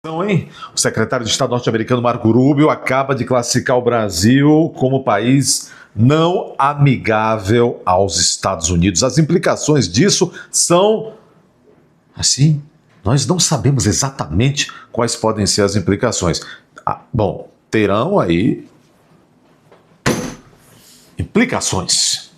Então, hein? O secretário de Estado norte-americano Marco Rubio acaba de classificar o Brasil como país não amigável aos Estados Unidos. As implicações disso são, assim, nós não sabemos exatamente quais podem ser as implicações. Bom, terão aí implicações.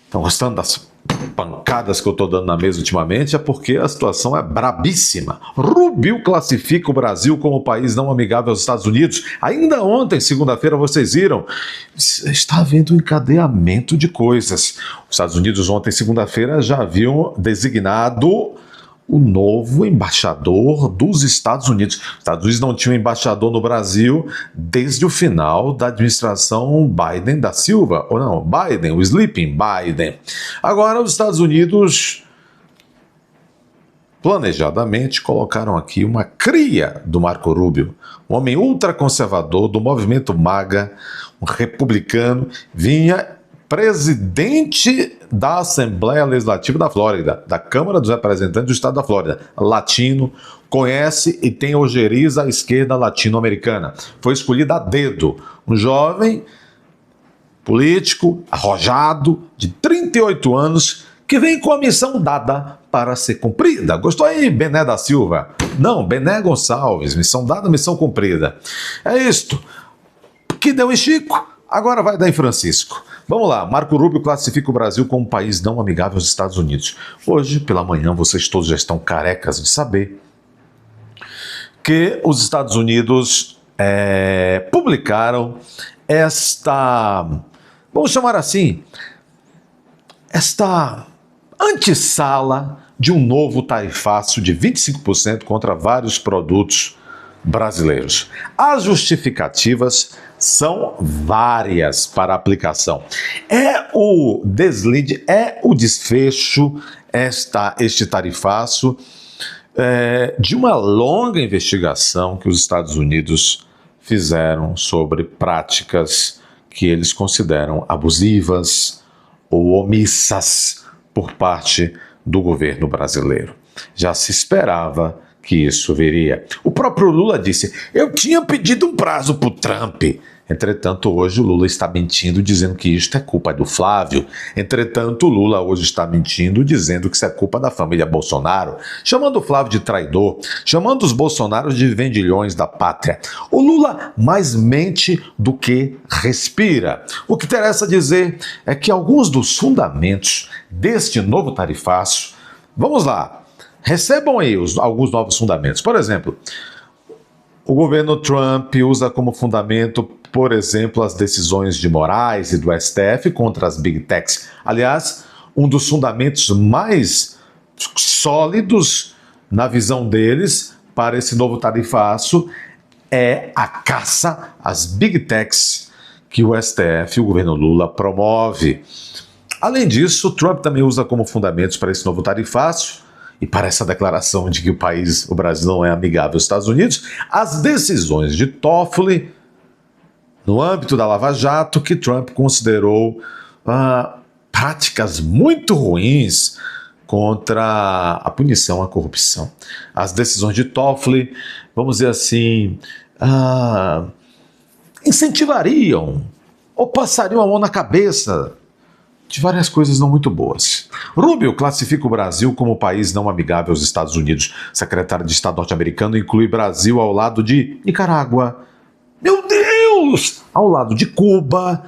Estão gostando das pancadas que eu estou dando na mesa ultimamente? É porque a situação é brabíssima. Rubio classifica o Brasil como país não amigável aos Estados Unidos. Ainda ontem, segunda-feira, vocês viram, está havendo um encadeamento de coisas. Os Estados Unidos ontem, segunda-feira, já haviam designado o novo embaixador dos Estados Unidos. Os Estados Unidos não tinham embaixador no Brasil desde o final da administração Biden da Silva, ou não, Biden, o Sleeping Biden. Agora os Estados Unidos planejadamente colocaram aqui uma cria do Marco Rubio, um homem ultraconservador do movimento MAGA, um republicano, vinha presidente da Assembleia Legislativa da Flórida, da Câmara dos Representantes do Estado da Flórida, latino, conhece e tem ojeriza à esquerda latino-americana. Foi escolhido a dedo, um jovem político, arrojado, de 38 anos, que vem com a missão dada para ser cumprida. Gostou aí, Bené da Silva? Não, Bené Gonçalves, missão dada, missão cumprida. É isto. Que deu em Chico, agora vai dar em Francisco. Vamos lá, Marco Rubio classifica o Brasil como um país não amigável aos Estados Unidos. Hoje, pela manhã, vocês todos já estão carecas de saber que os Estados Unidos publicaram esta, vamos chamar assim, esta antessala de um novo tarifaço de 25% contra vários produtos brasileiros. As justificativas são várias para aplicação. É o deslinde, é o desfecho, este tarifaço de uma longa investigação que os Estados Unidos fizeram sobre práticas que eles consideram abusivas ou omissas por parte do governo brasileiro. Já se esperava que isso viria. O próprio Lula disse, eu tinha pedido um prazo para o Trump. Entretanto, hoje o Lula está mentindo, dizendo que isto é culpa do Flávio. Entretanto, o Lula hoje está mentindo, dizendo que isso é culpa da família Bolsonaro, chamando o Flávio de traidor, chamando os Bolsonaros de vendilhões da pátria. O Lula mais mente do que respira. O que interessa dizer é que alguns dos fundamentos deste novo tarifaço, vamos lá, recebam aí alguns novos fundamentos. Por exemplo, o governo Trump usa como fundamento, por exemplo, as decisões de Moraes e do STF contra as Big Techs. Aliás, um dos fundamentos mais sólidos na visão deles para esse novo tarifaço é a caça às Big Techs que o STF, o governo Lula, promove. Além disso, Trump também usa como fundamentos para esse novo tarifaço e para essa declaração de que o Brasil não é amigável aos Estados Unidos, as decisões de Toffoli, no âmbito da Lava Jato, que Trump considerou práticas muito ruins contra a punição à corrupção. As decisões de Toffoli, vamos dizer assim, incentivariam ou passariam a mão na cabeça de várias coisas não muito boas. Rubio classifica o Brasil como país não amigável aos Estados Unidos. O secretário de Estado norte-americano inclui Brasil ao lado de Nicarágua, meu Deus! Ao lado de Cuba,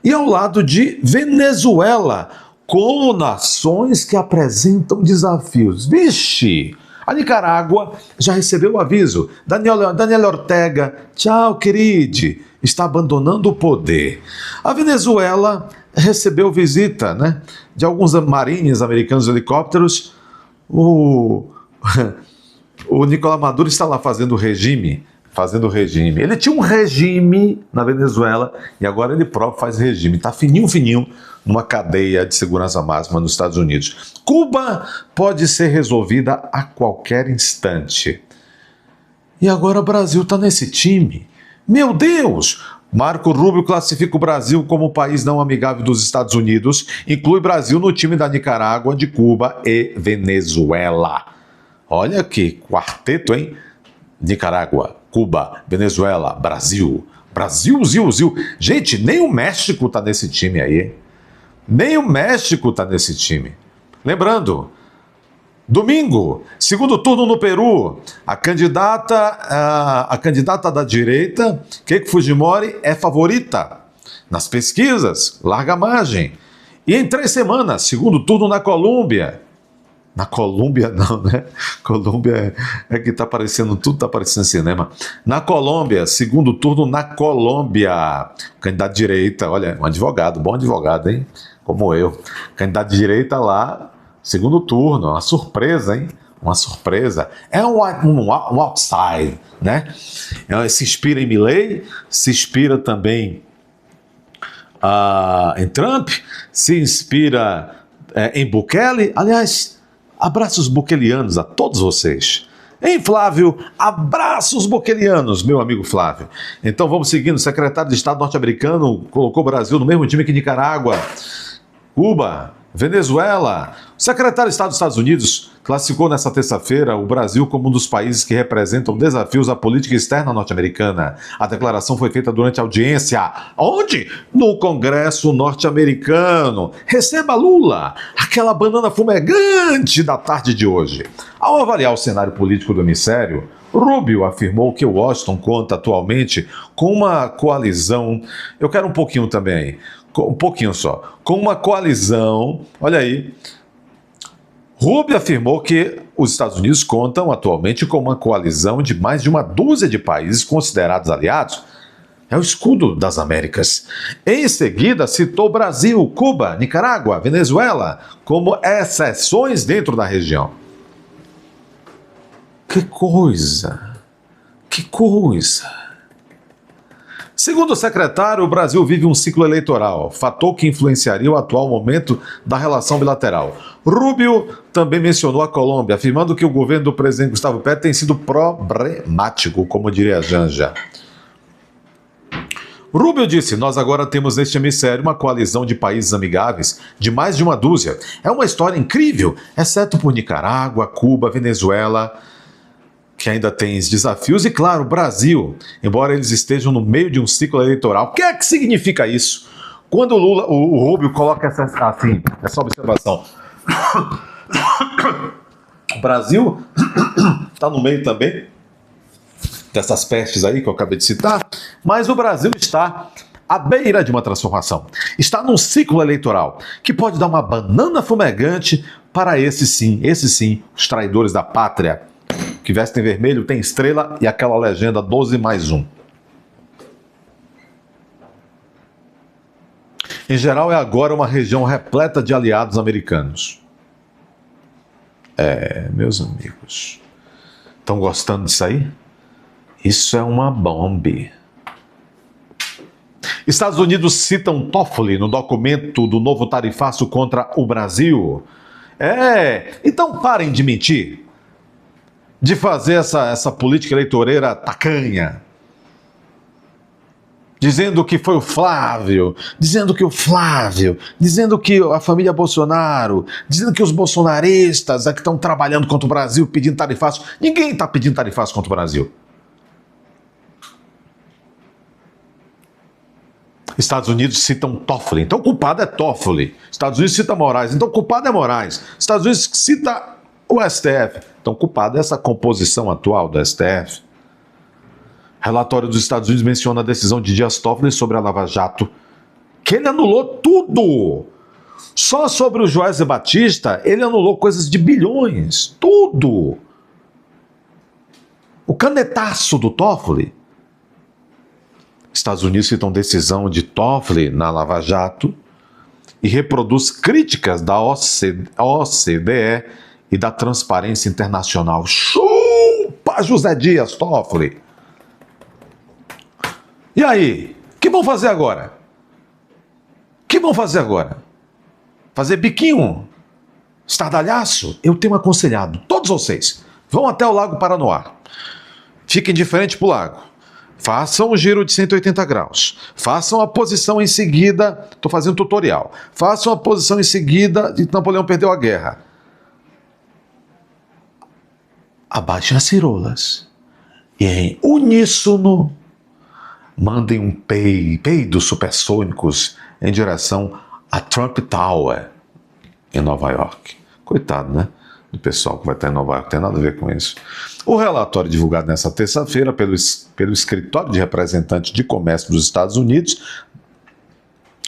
e ao lado de Venezuela, como nações que apresentam desafios. Vixe! A Nicarágua já recebeu o aviso. Daniel Ortega, tchau, querido, está abandonando o poder. A Venezuela recebeu visita, de alguns marines americanos helicópteros. O Nicolás Maduro está lá fazendo regime. Ele tinha um regime na Venezuela e agora ele próprio faz regime. Está fininho numa cadeia de segurança máxima nos Estados Unidos. Cuba pode ser resolvida a qualquer instante. E agora o Brasil está nesse time. Meu Deus! Marco Rubio classifica o Brasil como país não amigável dos Estados Unidos, inclui Brasil no time da Nicarágua, de Cuba e Venezuela. Olha que quarteto, hein? Nicarágua, Cuba, Venezuela, Brasil. Brasil, Zil. Gente, nem o México tá nesse time aí. Nem o México tá nesse time. Lembrando, domingo, segundo turno no Peru, a candidata da direita, Keiko Fujimori, é favorita nas pesquisas, larga margem. E em 3 semanas, segundo turno na Colômbia. Na Colômbia não, né? Colômbia é que tá parecendo, tudo tá parecendo cinema. Na Colômbia, segundo turno na Colômbia. Candidato de direita, olha, um advogado, bom advogado, hein? Como eu. Candidato de direita lá, segundo turno, uma surpresa, hein? Uma surpresa. É um outside, né? Se inspira em Milei, se inspira também em Trump, se inspira em Bukele. Aliás, abraços bukelianos a todos vocês. Hein, Flávio? Abraços bukelianos, meu amigo Flávio. Então vamos seguindo. O secretário de Estado norte-americano colocou o Brasil no mesmo time que Nicarágua, Cuba, Venezuela. O secretário de Estado dos Estados Unidos classificou nesta terça-feira o Brasil como um dos países que representam desafios à política externa norte-americana. A declaração foi feita durante a audiência. Onde? No Congresso norte-americano. Receba Lula, aquela banana fumegante da tarde de hoje. Ao avaliar o cenário político do hemisfério, Rubio afirmou que Washington conta atualmente com uma coalizão. Eu quero um pouquinho também. Um pouquinho só. Com uma coalizão, olha aí. Rubio afirmou que os Estados Unidos contam atualmente com uma coalizão de mais de uma dúzia de países considerados aliados. É o escudo das Américas. Em seguida, citou Brasil, Cuba, Nicarágua, Venezuela como exceções dentro da região. Que coisa! Que coisa! Segundo o secretário, o Brasil vive um ciclo eleitoral, fator que influenciaria o atual momento da relação bilateral. Rubio também mencionou a Colômbia, afirmando que o governo do presidente Gustavo Petro tem sido problemático, como diria a Janja. Rubio disse: nós agora temos neste hemisfério uma coalizão de países amigáveis de mais de uma dúzia. É uma história incrível, exceto por Nicarágua, Cuba, Venezuela, que ainda tem desafios, e claro, o Brasil, embora eles estejam no meio de um ciclo eleitoral. O que é que significa isso? Quando o Rubio coloca essa observação, o Brasil está no meio também dessas pestes aí que eu acabei de citar, mas o Brasil está à beira de uma transformação. Está num ciclo eleitoral que pode dar uma banana fumegante para esses sim, os traidores da pátria, que vestem vermelho, tem estrela e aquela legenda 12+1. Em geral, é agora uma região repleta de aliados americanos. Meus amigos, estão gostando disso aí? Isso é uma bomba. Estados Unidos citam Toffoli no documento do novo tarifaço contra o Brasil. Então parem de mentir, de fazer essa política eleitoreira tacanha, dizendo que foi o Flávio, dizendo que a família Bolsonaro, dizendo que os bolsonaristas é que estão trabalhando contra o Brasil, pedindo tarifaço. Ninguém está pedindo tarifaço contra o Brasil. Estados Unidos citam Toffoli, então o culpado é Toffoli. Estados Unidos cita Moraes, então o culpado é Moraes. Estados Unidos cita o STF, então o culpado é essa composição atual do STF. Relatório dos Estados Unidos menciona a decisão de Dias Toffoli sobre a Lava Jato, que ele anulou tudo. Só sobre o Joesley Batista, ele anulou coisas de bilhões, tudo. O canetaço do Toffoli. Estados Unidos citam decisão de Toffoli na Lava Jato e reproduz críticas da OCDE e da Transparência Internacional. Chupa José Dias Toffoli! E aí? O que vão fazer agora? Fazer biquinho? Estardalhaço? Eu tenho aconselhado todos vocês, vão até o Lago Paranoá. Fiquem de frente para o lago. Façam um giro de 180 graus. Façam a posição em seguida. Estou fazendo tutorial. Façam a posição em seguida de Napoleão perdeu a guerra. abaixem as cirolas e em uníssono mandem um peidos supersônicos em direção a Trump Tower em Nova York. Coitado, né? Do pessoal que vai estar em Nova York, não tem nada a ver com isso. O relatório divulgado nesta terça-feira pelo Escritório de Representantes de Comércio dos Estados Unidos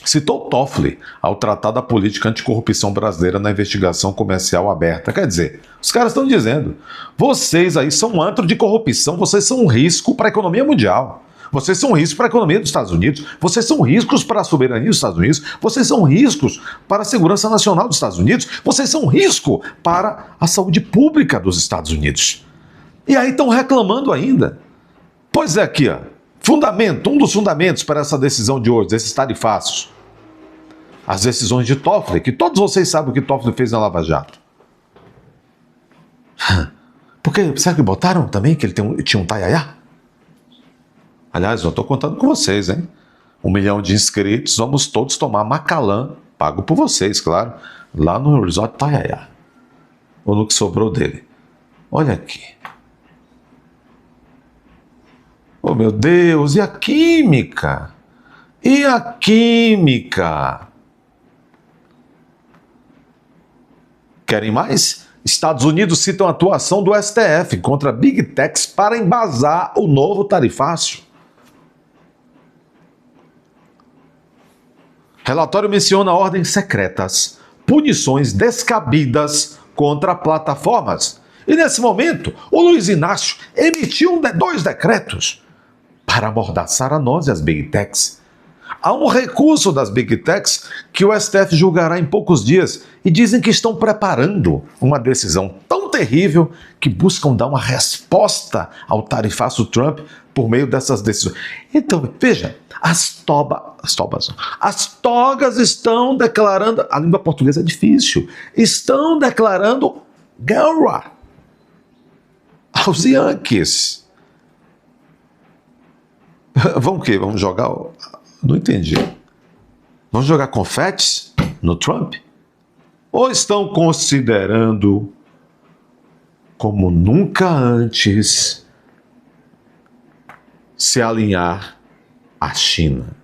citou Toffoli ao tratar da política anticorrupção brasileira na investigação comercial aberta. Quer dizer, os caras estão dizendo, vocês aí são um antro de corrupção, vocês são um risco para a economia mundial. Vocês são riscos para a economia dos Estados Unidos, vocês são riscos para a soberania dos Estados Unidos, vocês são riscos para a segurança nacional dos Estados Unidos, vocês são risco para a saúde pública dos Estados Unidos. E aí estão reclamando ainda. Pois é, aqui, ó, fundamento, um dos fundamentos para essa decisão de hoje, desses tarifaços. As decisões de Toffoli, que todos vocês sabem o que Toffoli fez na Lava Jato. Porque, será que botaram também que ele tinha um taiaiá? Aliás, eu estou contando com vocês, hein? 1 milhão de inscritos, vamos todos tomar Macalã, pago por vocês, claro, lá no Resort Taiaiá. Ou no que sobrou dele. Olha aqui. Oh, meu Deus, e a química? E a química? Querem mais? Estados Unidos citam a atuação do STF contra Big Techs para embasar o novo tarifácio. Relatório menciona ordens secretas, punições descabidas contra plataformas. E nesse momento, o Luiz Inácio emitiu 2 decretos para amordaçar a nós e as Big Techs. Há um recurso das Big Techs que o STF julgará em poucos dias e dizem que estão preparando uma decisão tão terrível que buscam dar uma resposta ao tarifaço Trump por meio dessas decisões. Então, veja, as togas estão declarando, a língua portuguesa é difícil, estão declarando guerra aos Yankees. Vamos o quê? Vamos jogar... Não entendi. Vamos jogar confetes no Trump? Ou estão considerando como nunca antes se alinhar à China?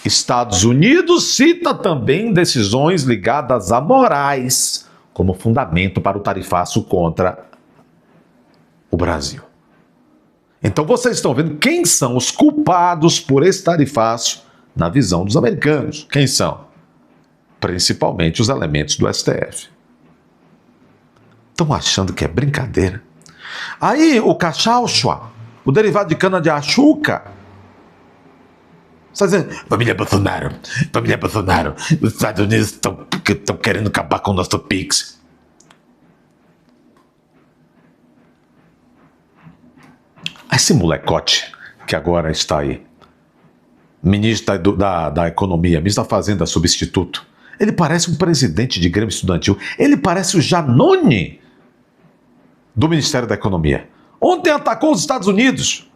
Estados Unidos cita também decisões ligadas a Moraes como fundamento para o tarifaço contra o Brasil. Então vocês estão vendo quem são os culpados por esse tarifaço na visão dos americanos. Quem são? Principalmente os elementos do STF. Estão achando que é brincadeira. Aí o cachauchua, o derivado de cana-de-açúcar, está dizendo, família Bolsonaro, os Estados Unidos estão querendo acabar com o nosso PIX. Esse molecote que agora está aí, ministro da Economia, ministro da Fazenda substituto, ele parece um presidente de Grêmio Estudantil, ele parece o Janone do Ministério da Economia. Ontem atacou os Estados Unidos.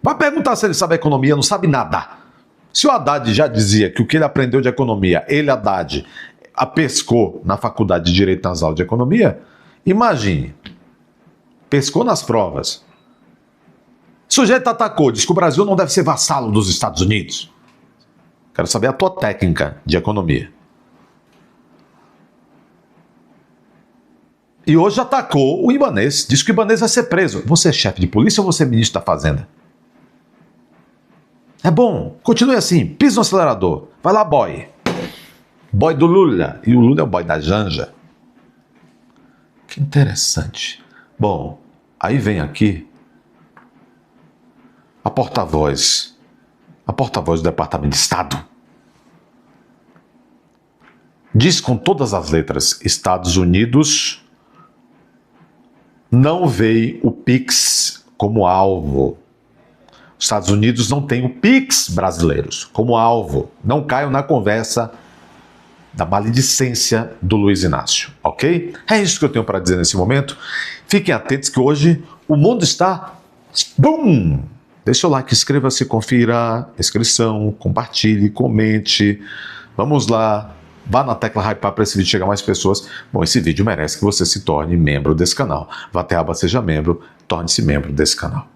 Vai perguntar se ele sabe economia, não sabe nada. Se o Haddad já dizia que o que ele aprendeu de economia, ele, Haddad, a pescou na Faculdade de Direito nas aulas de Economia, imagine, pescou nas provas. O sujeito atacou, diz que o Brasil não deve ser vassalo dos Estados Unidos. Quero saber a tua técnica de economia. E hoje atacou o Ibanez, diz que o Ibanez vai ser preso. Você é chefe de polícia ou você é ministro da Fazenda? É bom, continue assim, pisa no acelerador. Vai lá, boy. Boy do Lula. E o Lula é o boy da Janja. Que interessante. Bom, aí vem aqui a porta-voz do Departamento de Estado. Diz com todas as letras, Estados Unidos não vê o PIX como alvo. Os Estados Unidos não têm o PIX brasileiros como alvo. Não caiam na conversa da maledicência do Luiz Inácio, ok? É isso que eu tenho para dizer nesse momento. Fiquem atentos que hoje o mundo está... Bum! Deixa o like, inscreva-se, confira a inscrição, compartilhe, comente. Vamos lá. Vá na tecla hypar para esse vídeo chegar a mais pessoas. Bom, esse vídeo merece que você se torne membro desse canal. Vá até a aba Seja Membro, torne-se membro desse canal.